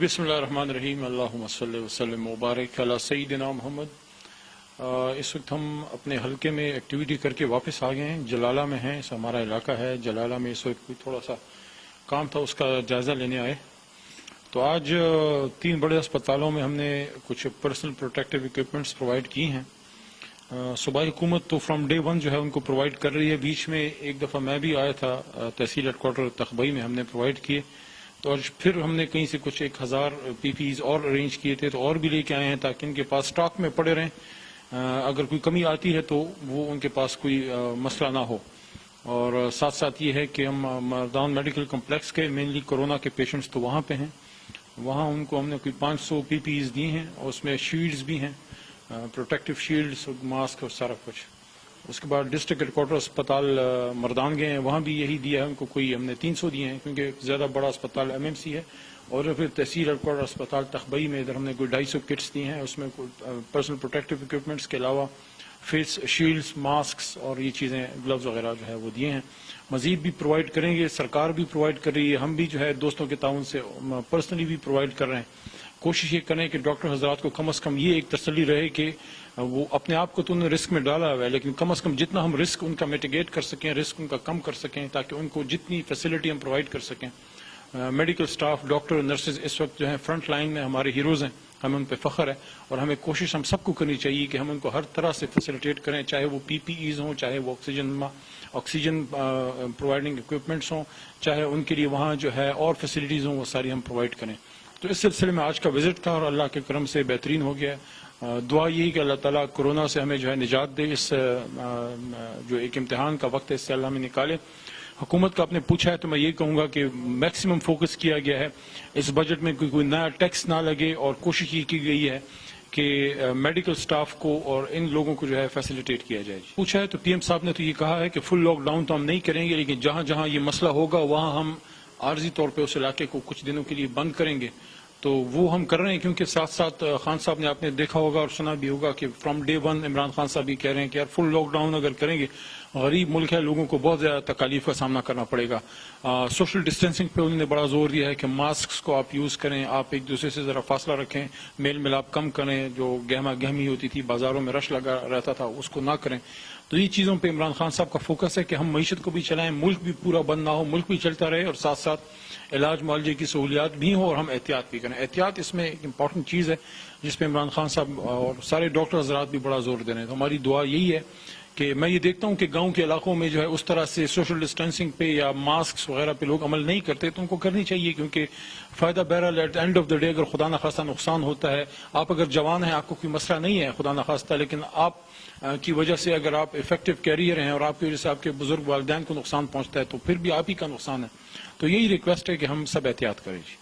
بسم اللہ الرحمن الرحیم اللہم صلی وسلم مبارک علی سیدنا محمد۔ اس وقت ہم اپنے حلقے میں ایکٹیویٹی کر کے واپس آ گئے ہیں، جلالہ میں ہیں، ہمارا علاقہ ہے جلالہ میں۔ اس وقت تھوڑا سا کام تھا، اس کا جائزہ لینے آئے۔ تو آج 3 بڑے اسپتالوں میں ہم نے کچھ پرسنل پروٹیکٹیو ایکوپمنٹس پرووائڈ کی ہیں۔ صوبائی حکومت تو فرام ڈے 1 جو ہے ان کو پرووائڈ کر رہی ہے۔ بیچ میں ایک دفعہ میں بھی آیا تھا، تحصیل ہیڈ کوارٹر تخبئی میں ہم نے پرووائڈ کیے، تو اور پھر ہم نے کہیں سے کچھ 1000 پی پی ایز اور ارینج کیے تھے، تو اور بھی لے کے آئے ہیں تاکہ ان کے پاس اسٹاک میں پڑے رہیں، اگر کوئی کمی آتی ہے تو وہ ان کے پاس کوئی مسئلہ نہ ہو۔ اور ساتھ ساتھ یہ ہے کہ ہم مردان میڈیکل کمپلیکس کے مینلی کورونا کے پیشنٹس تو وہاں پہ ہیں، وہاں ان کو ہم نے کوئی 500 پی پی ایز دی ہیں، اور اس میں شیلڈز بھی ہیں، پروٹیکٹیو شیلڈز، ماسک اور سارا کچھ۔ اس کے بعد ڈسٹرکٹ ہیڈ کوارٹر اسپتال مردان گئے ہیں، وہاں بھی یہی دیا ہے ان کو، کوئی ہم نے 300 دیے ہیں کیونکہ زیادہ بڑا اسپتال ایم ایم سی ہے۔ اور پھر تحصیل ہیڈ کوارٹر اسپتال تخبئی میں ادھر ہم نے کوئی 250 کٹس دی ہیں، اس میں پرسنل پروٹیکٹیو ایکوپمنٹس کے علاوہ فیس شیلڈز، ماسکس اور یہ چیزیں، گلوز وغیرہ جو ہے وہ دیے ہیں۔ مزید بھی پرووائڈ کریں گے، سرکار بھی پرووائڈ کر رہی ہے، ہم بھی جو ہے دوستوں کے تعاون سے پرسنلی بھی پرووائڈ کر رہے ہیں۔ کوشش یہ کریں کہ ڈاکٹر حضرات کو کم از کم یہ ایک تسلی رہے کہ وہ اپنے آپ کو تو انہوں نے رسک میں ڈالا ہوا ہے، لیکن کم از کم جتنا ہم رسک ان کا میٹیگیٹ کر سکیں، رسک ان کا کم کر سکیں، تاکہ ان کو جتنی فیسلٹی ہم پرووائڈ کر سکیں۔ میڈیکل سٹاف، ڈاکٹر، نرسز اس وقت جو ہیں فرنٹ لائن میں ہمارے ہیروز ہیں، ہمیں ان پہ فخر ہے، اور ہمیں کوشش ہم سب کو کرنی چاہیے کہ ہم ان کو ہر طرح سے فیسیلیٹیٹ کریں، چاہے وہ پی پی ایز ہوں، چاہے وہ آکسیجن پرووائڈنگ ایکوپمنٹس ہوں، چاہے ان کے لیے وہاں جو ہے اور فیسلٹیز ہوں، وہ ساری ہم پرووائڈ کریں۔ تو اس سلسلے میں آج کا وزٹ تھا، اور اللہ کے کرم سے بہترین ہو گیا۔ دعا یہی کہ اللہ تعالیٰ کورونا سے ہمیں جو ہے نجات دے، اس جو ایک امتحان کا وقت ہے اس سے اللہ ہمیں نکالے۔ حکومت کا آپ نے پوچھا ہے تو میں یہ کہوں گا کہ میکسیمم فوکس کیا گیا ہے اس بجٹ میں، کوئی نیا ٹیکس نہ لگے، اور کوشش یہ کی گئی ہے کہ میڈیکل سٹاف کو اور ان لوگوں کو جو ہے فیسیلیٹیٹ کیا جائے۔ پوچھا ہے تو پی ایم صاحب نے تو یہ کہا ہے کہ فل لاک ڈاؤن تو ہم نہیں کریں گے، لیکن جہاں جہاں یہ مسئلہ ہوگا وہاں ہم عارضی طور پہ اس علاقے کو کچھ دنوں کے لیے بند کریں گے۔ تو وہ ہم کر رہے ہیں، کیونکہ ساتھ ساتھ خان صاحب نے آپ نے دیکھا ہوگا اور سنا بھی ہوگا کہ فرام ڈے 1 عمران خان صاحب بھی کہہ رہے ہیں کہ یار فل لاک ڈاؤن اگر کریں گے، غریب ملک ہے، لوگوں کو بہت زیادہ تکالیف کا سامنا کرنا پڑے گا۔ سوشل ڈسٹینسنگ پہ انہوں نے بڑا زور دیا ہے کہ ماسکس کو آپ یوز کریں، آپ ایک دوسرے سے ذرا فاصلہ رکھیں، میل ملاپ کم کریں، جو گہما گہمی ہوتی تھی، بازاروں میں رش لگا رہتا تھا، اس کو نہ کریں۔ تو یہ چیزوں پہ عمران خان صاحب کا فوکس ہے کہ ہم معیشت کو بھی چلائیں، ملک بھی پورا بند نہ ہو، ملک بھی چلتا رہے، اور ساتھ ساتھ علاج معالجے کی سہولیات بھی ہوں، اور ہم احتیاط بھی کریں۔ احتیاط اس میں ایک امپورٹنٹ چیز ہے جس پہ عمران خان صاحب اور سارے ڈاکٹر حضرات بھی بڑا زور دے رہے ہیں۔ تو ہماری دعا یہی ہے کہ میں یہ دیکھتا ہوں کہ گاؤں کے علاقوں میں جو ہے اس طرح سے سوشل ڈسٹینسنگ پہ یا ماسکس وغیرہ پہ لوگ عمل نہیں کرتے، تو ان کو کرنی چاہیے، کیونکہ فائدہ بہرحال at end of the day اگر خدا نخواستہ نقصان ہوتا ہے، آپ اگر جوان ہیں، آپ کو کوئی مسئلہ نہیں ہے خدا نخواستہ، لیکن آپ کی وجہ سے اگر آپ افیکٹو کیریئر ہیں اور آپ کی وجہ سے آپ کے بزرگ والدین کو نقصان پہنچتا ہے تو پھر بھی آپ ہی کا نقصان ہے۔ تو یہی ریکویسٹ ہے کہ ہم سب احتیاط کریں۔